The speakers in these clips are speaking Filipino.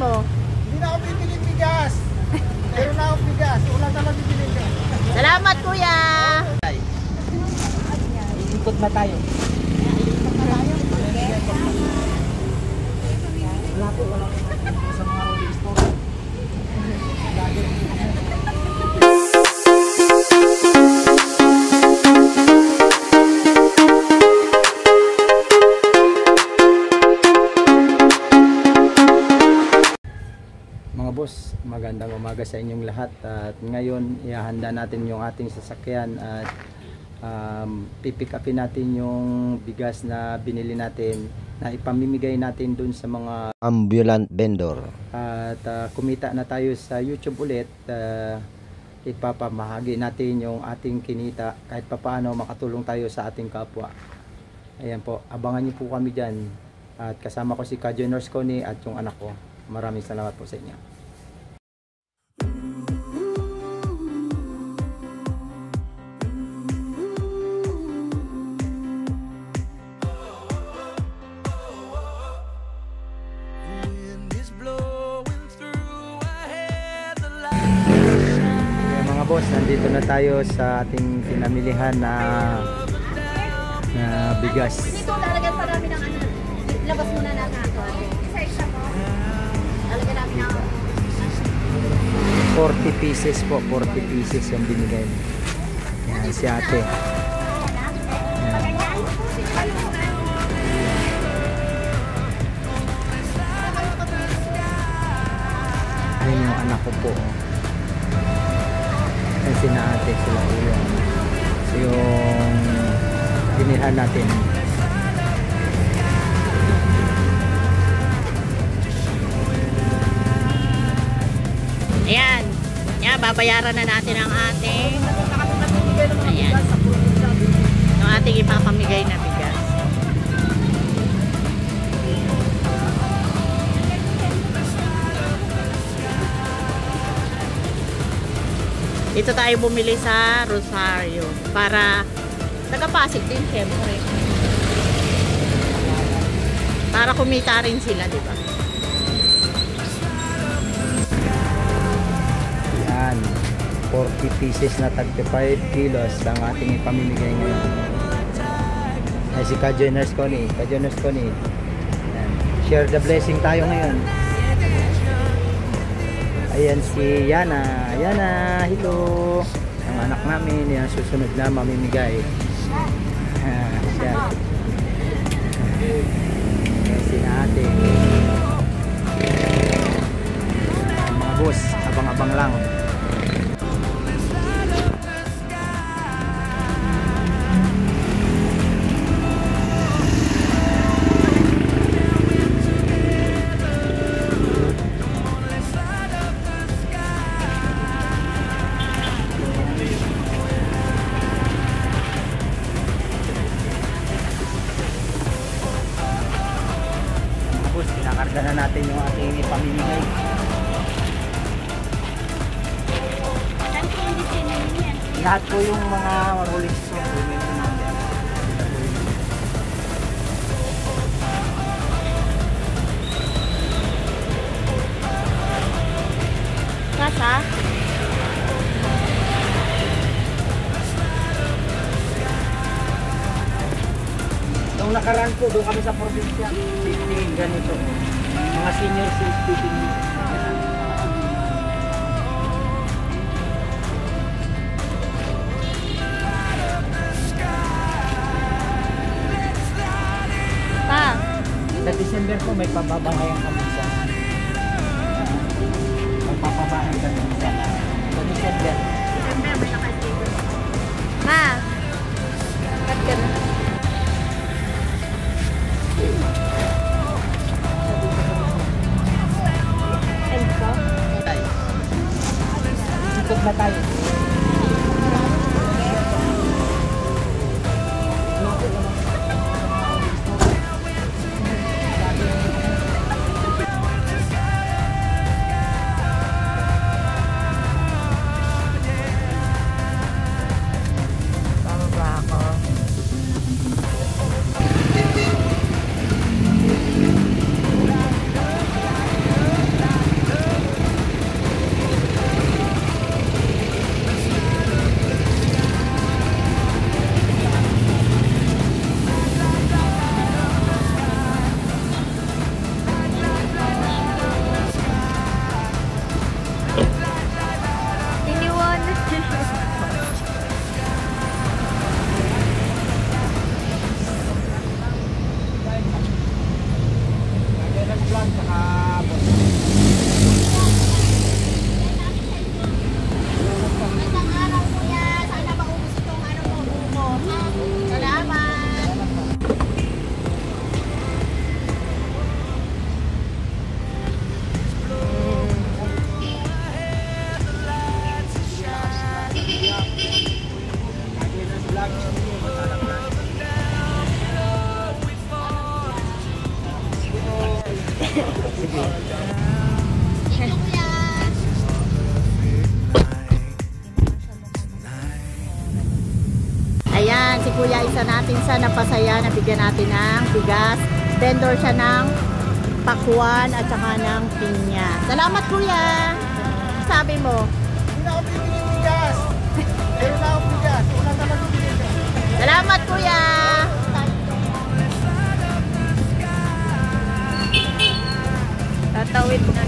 mo? Hindi na ako bibili bigas. Meron na akong bigas. Wala na lang bibili ka. Salamat, kuya! Ikot na tayo. Wala po, wala po. Sa mga rolling store. Mga boss, magandang umaga sa inyong lahat. At ngayon, ihahanda natin yung ating sasakyan at pipick upin natin yung bigas na binili natin na ipamimigay natin dun sa mga ambulant vendor. At kumita na tayo sa YouTube ulit. Ipapamahagi natin yung ating kinita kahit papaano makatulong tayo sa ating kapwa. Ayan po, abangan niyo po kami dyan. At kasama ko si Kadyo Nurse Connie at yung anak ko. Maraming salamat po sa inyo. Boss, nandito na tayo sa ating pinamilihan na bigas. Dito lalagyan pa namin ng ano. Labas muna natin ito. Isa-isa po. Lalagyan namin ng 40 pieces po, 40 pieces yung binigay. Yan, si ate. Yan. Ayun yung anak ko po. Kasi na ate sila po yung binilhan natin. Ayan. Yan, babayaran na natin ang ating ayan. Yung ating ipapamigay na bigas. Dito tayo bumili sa Rosario para taga-Pasig din syempre. Para kumita rin sila, di ba? Yan, 40 pieces na tag 5 kilos ang ating ipamimigay ngayon. Ay si Kadyo Nurse Connie, Kadyo Nurse Connie. Yan. Share the blessing tayo ngayon. Ayan si Yana. Yana, hello. Ang anak namin, yan susunod na mamimigay. Ayan si ate. Mga boss, abang-abang lang. Kinakarga na natin yung ating ipamimigay. Lahat po yung mga rolling stone. Kasa? Nung nakaraan po, doon kami sa probinsya. 50 ganito. Mga senior citizen. Pa? Sa December po, may pababahayan kami sa magpapabahay kami sa December. December may naka-stable. Pa? Cut ka na. Ikot na tayo. Sige. Ayan, si Kuya isa natin sa napasaya, nabigyan natin ng bigas. Vendor siya ng pakwan at saka ng pinya. Salamat Kuya! Sabi mo? Hindi na ako bibili ng bigas. Meron na akong bigas. Wala naman bibili ng bigas. Salamat Kuya! Tatawid na.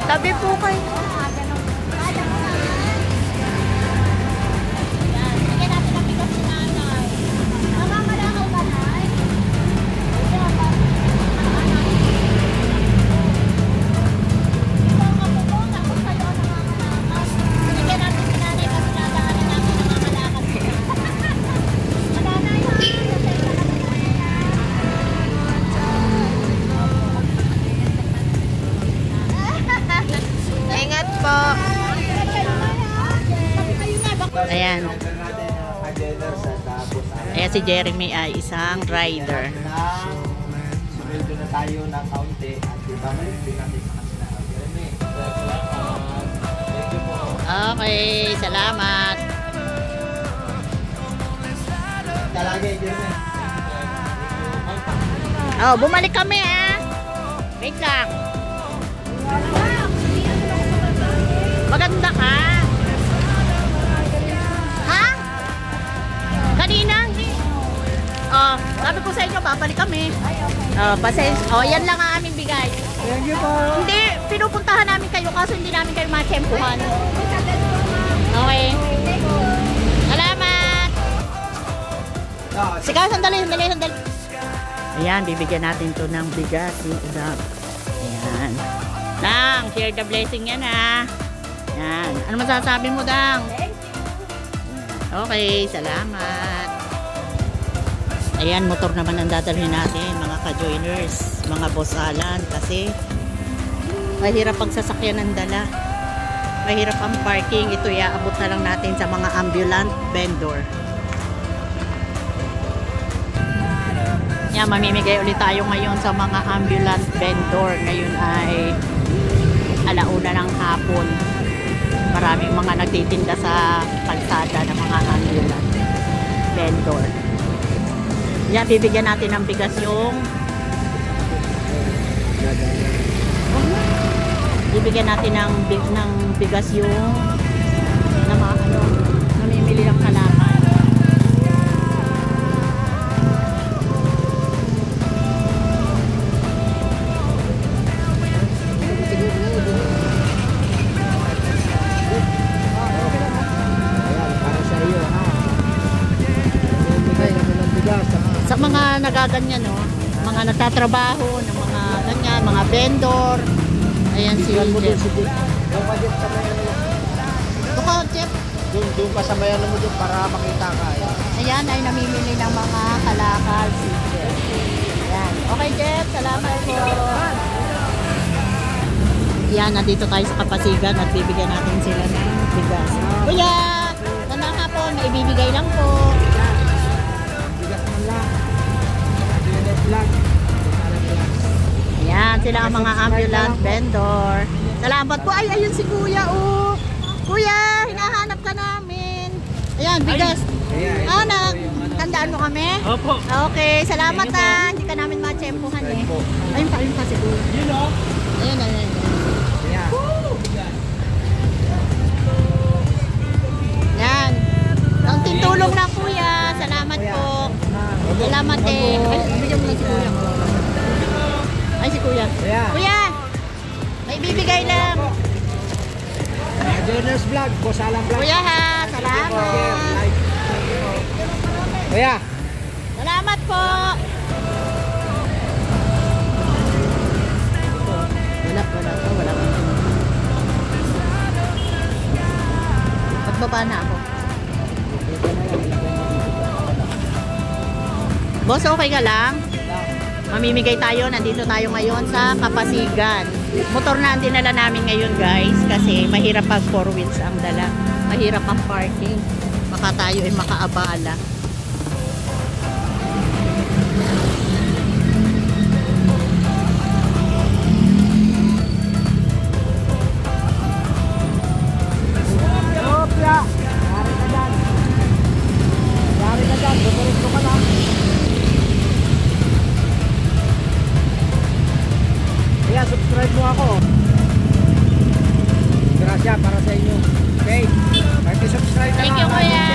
Tabi po kayo. Ingat po. Ayan. Ayan si Jeremy ay isang rider. Sumildo na tayo ng kaunti at ibabalik din natin sa kanila. Jeremy, thank you po. Okay, salamat. Talagay, Jeremy. Oh, bumalik kami ah. Wait lang. Maganda ka. Ha? Kanina? Oh, sabi ko sa inyo, babalik kami. Oh, pasensya. Oh, yan lang ang aming bigay. Thank you po. Hindi, pinupuntahan namin kayo kaso hindi namin kayo matsempuhan. Okay. Salamat. Sige, sandali. Ayan, bibigyan natin to ng bigas. Yung udap. Ayan. Dang, share the blessing yan ha. Ayan. Ano masasabi mo, Dang? Okay, salamat. Ayan, motor naman ang dadalhin natin, mga ka-joiners, mga boss Alan, kasi mahirap ang sasakyan ng dala. Mahirap ang parking. Ito iaabot na lang natin sa mga ambulant vendor. Yan, mamimigay ulit tayo ngayon sa mga ambulant vendor. Ngayon ay alauna ng hapon. Maraming mga nagtitinda sa kalsada ng mga ambulant vendor. Yan, bibigyan natin ng bigas yung bibigyan natin ng bigas yung na mga namimili ng kalaman. Sa mga nagaganyan, no? Mga nagtatrabaho, ng mga ganyan, mga vendor. Ayan si Jeff. Buko, Jeff. Doon ka sa mayan mo doon para makita ka. Ayan ay namimili ng mga kalakal si Jeff. Ayan. Okay, Jeff. Salamat po. Ayan, nandito tayo sa Kapasigan at bibigyan natin sila ng bigas. Kuya, tanda ka po, may ibibigay lang po. Ayan, sila ang mga ambulant vendor. Salamat po. Ay, ayun si Kuya, oh. Kuya, hinahanap ka namin. Ayan, bigas. Tandaan mo kami? Opo. Okay, salamat ah. Hindi ka namin matsempuhan eh. Ayun pa si Kuya. Yun o. Ayun. Yan. Ang tintulong lang Kuya. Salamat po. Salamat eh. Ay, bigyan mo lang si Kuya. Ay, si Kuya. Kuya, may bibigay lang. Jonas Vlog, Bosalang Vlog. Kuya ha, salamat. Kuya. Salamat po. Wala. At baba na ako. Boss, okay ka lang? mamimigay tayo. Nandito tayo ngayon sa Kapasigan. Motor na ang dinala namin ngayon guys kasi mahirap pag 4 wheels ang dala. Mahirap ang parking. Baka tayo ay makaabala. Subscribe mo ako. Grasya para sa inyo. Okay? Subscribe na. Thank you, kuya.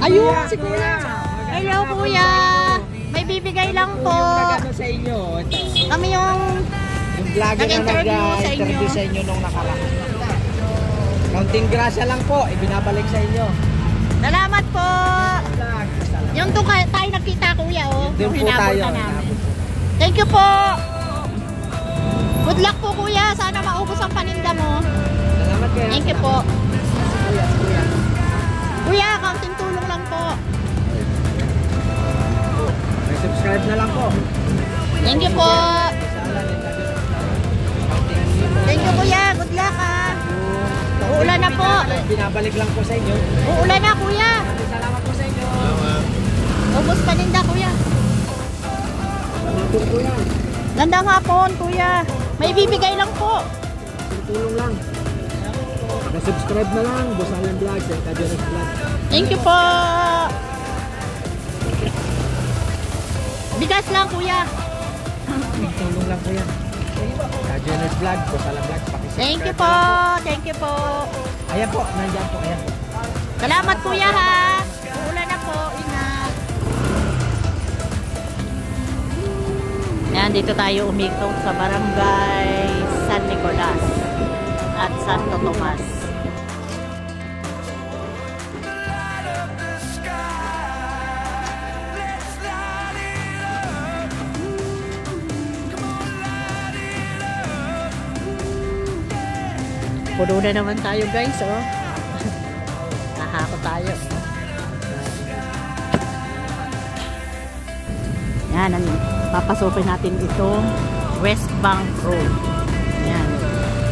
Ayun, si kuya. Hello, kuya. May bibigay lang po. Yung sa inyo. Ito. Kami yung vlogger na nag-interview sa inyo nung nakaraan. Counting grasya lang po. Ibinabalik sa inyo. salamat po. Yung doon tayo nakita, kuya, oh. Doon po tayo. Thank you po. Good luck po, kuya. Sana maubos ang paninda mo. Salamat kayo. Thank you po. Kuya. Kuya, kaunting tulong lang po. May subscribe na lang po. Thank you po. Thank you, kuya. Good luck, ha. Uulan na po. Binabalik lang po sa inyo. Uulan na, kuya. Salamat po sa inyo. Ubos paninda, kuya. Salamat po yan. Gandang hapon, kuya. May bibigay lang po. Tulong lang. Na-subscribe na lang. Boss Alan Vlog. Kajones Vlog. Thank you po. Bigas lang, kuya. Tulong lang po yan. Kajones Vlog. Boss Alan Vlog. Thank you po. Thank you po. Ayan po. Nandiyan po. Ayan po. Salamat, kuya, ha. Uulan na po. Ingat. Yan, dito tayo umikot sa barangay San Nicolas at Santo Tomas. Puno na naman tayo guys, oh. Nahako tayo. Yan, papasukin natin itong West Bank Road. Yan.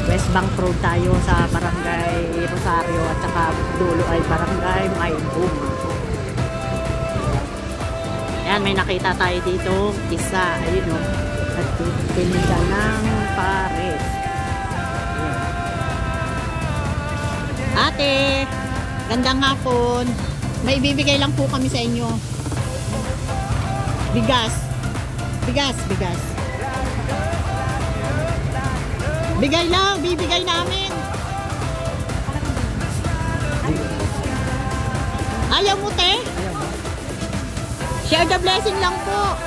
West Bank Road tayo sa barangay Rosario at saka dulo ay barangay Maybum. Yan, may nakita tayo dito. Isa, ayun o. At tinda ng pares. Ate, gandang hapon. May bibigay lang po kami sa inyo. Bigas. Bigas. Bigay lang, bibigay namin. Ayaw mo, te? Share the blessing lang po.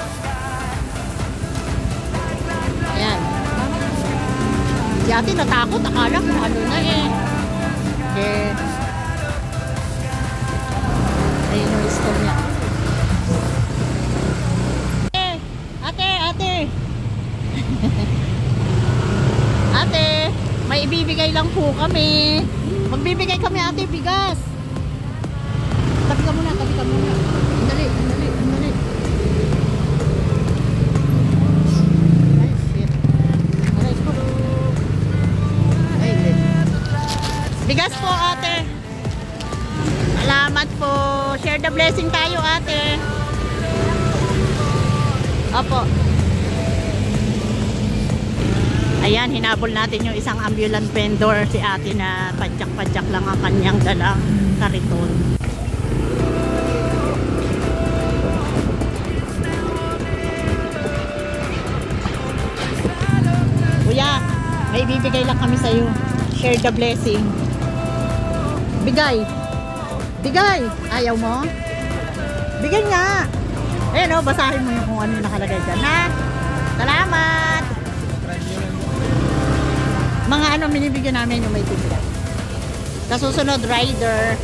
Ayan. Si ate natakot, akala kung ano na eh. Okay. Ayun yung store niya. Ate, may ibibigay lang po kami. Magbibigay kami, ate, bigas. Tabi ka muna. Andali. Ay, shit. Aray ko. Ay, bigas po, ate. Salamat po. Share the blessing tayo, ate. Opo. Ayan, hinabol natin yung isang ambulant vendor, si ate na padyak-padyak lang ang kanyang dalang kariton. Kuya, may bibigay lang kami sa'yo. Share the blessing. Bigay. Ayaw mo? Bigay nga. Ayan o, basahin mo yung kung ano nakalagay dyan, ha? Salamat! Mga ano binibigyan namin yung may tinda. Kasusunod, rider.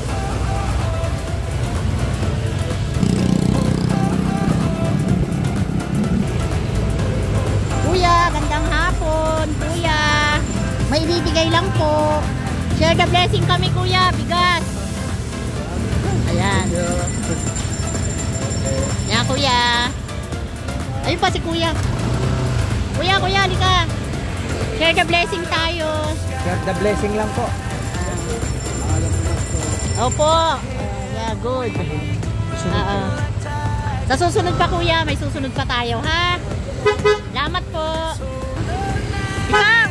Kuya, gandang hapon. Kuya, may bibigay lang po. Share the blessing kami, kuya. Bigas. Ayan. Ayan. Yan, kuya. Ayun pa si kuya. Kuya, halika. Share the blessing tayo. Share the blessing lang po. Opo. Yeah, good. Sa susunod pa kuya, may susunod pa tayo, ha? Salamat po. Ikaw!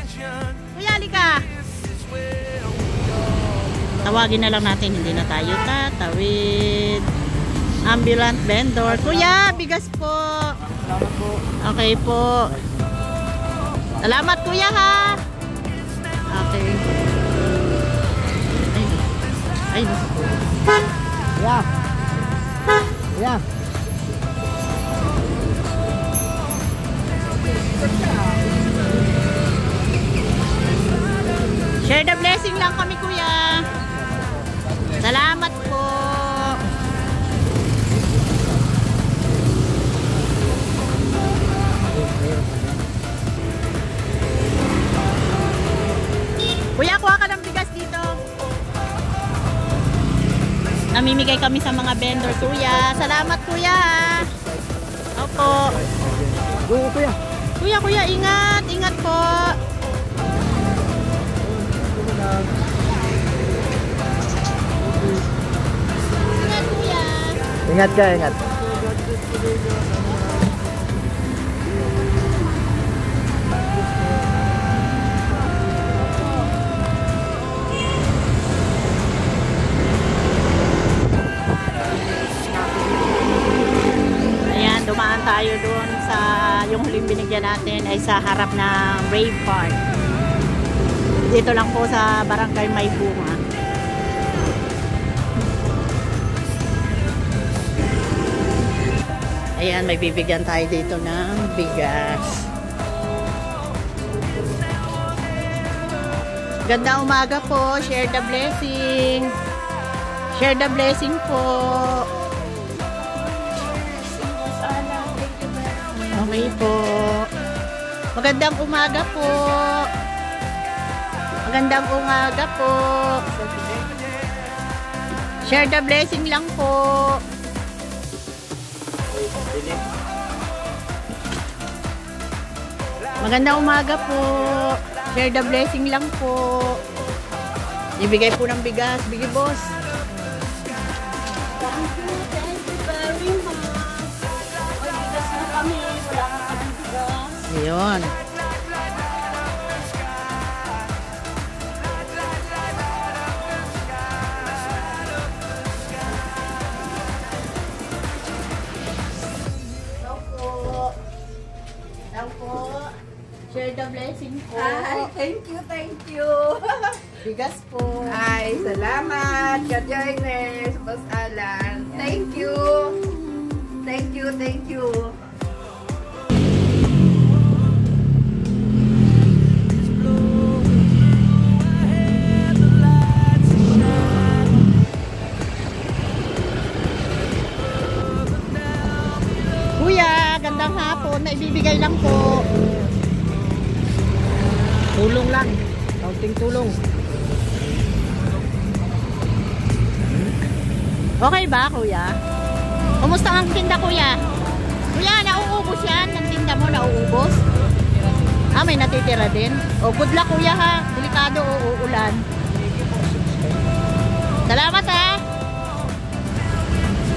Kuya, halika. Tawagin na lang natin, hindi na tayo tatawid. Ambulant vendor. Kuya, bigas po. Salamat po. Okay po. Salamat kuya, ha. Okay. Ay. Yeah. Yeah. Share the blessing lang kami kuya. Salamat po. Kuya, kuha ka ng bigas dito. Namimigay kami sa mga vendor kuya. Salamat kuya. Opo. Go kuya. Kuya, ingat. Ingat po. Ingat kuya. Ingat ka, ingat. Ayan, dumaan tayo doon sa yung huling binigyan natin ay sa harap ng Rave Park. Dito lang po sa Barangay Maybunga. Ayan, may bibigyan tayo dito ng bigas. Ganda umaga po. Share the blessing. Share the blessing po. Okay po. Magandang umaga po. Magandang umaga po. Share the blessing lang po. Magandang umaga po. Share the blessing lang po. Ibigay po ng bigas. Bigay boss. Thank you very much. May bigas na kami. Wala nga kaming bigas. Ayun. Daw po. Share the blessing po. Ay, thank you. Bigas po. Ay, salamat. Ka-joiners, Boss Alan. Thank you. Thank you. Kuya, gandang hapon. Naibibigay lang po. Tulong lang. Kaunting tulong. Okay ba, kuya? Kumusta ang tinda, kuya? Kuya, nauubos yan? Ang tinda mo, nauubos? Ah, may natitira din? O, good luck, kuya, ha? Delikado o uulan. Salamat, ha?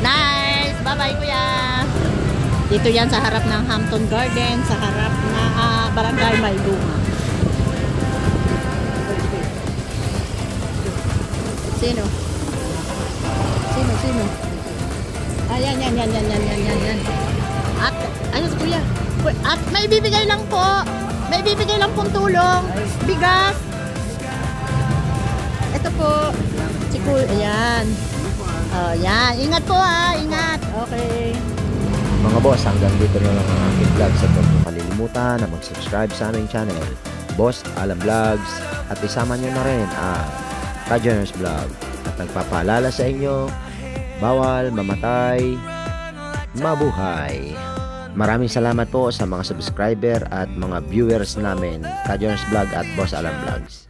Nice! Bye-bye, kuya! Dito yan sa harap ng Hampton Garden, sa harap na Barangay Maybunga. Sino? Ayan. At, ayos kuya. At may bibigay lang po. May bibigay lang pong tulong. Bigas. Ito po. Si kuya. Ayan. Oh, yan. Ingat po ha. Ingat. Okay. Mga boss, hanggang dito na lang ang aking vlog. Sa huwag niyo kalilimutan na mag-subscribe sa aming channel, Boss Alan Vlogs, at isama nyo na rin ang Ka-Joiners Vlog. At nagpapaalala sa inyo, bawal mamatay, mabuhay. Maraming salamat po sa mga subscriber at mga viewers namin, Ka-Joiners Vlog at Boss Alan Vlogs.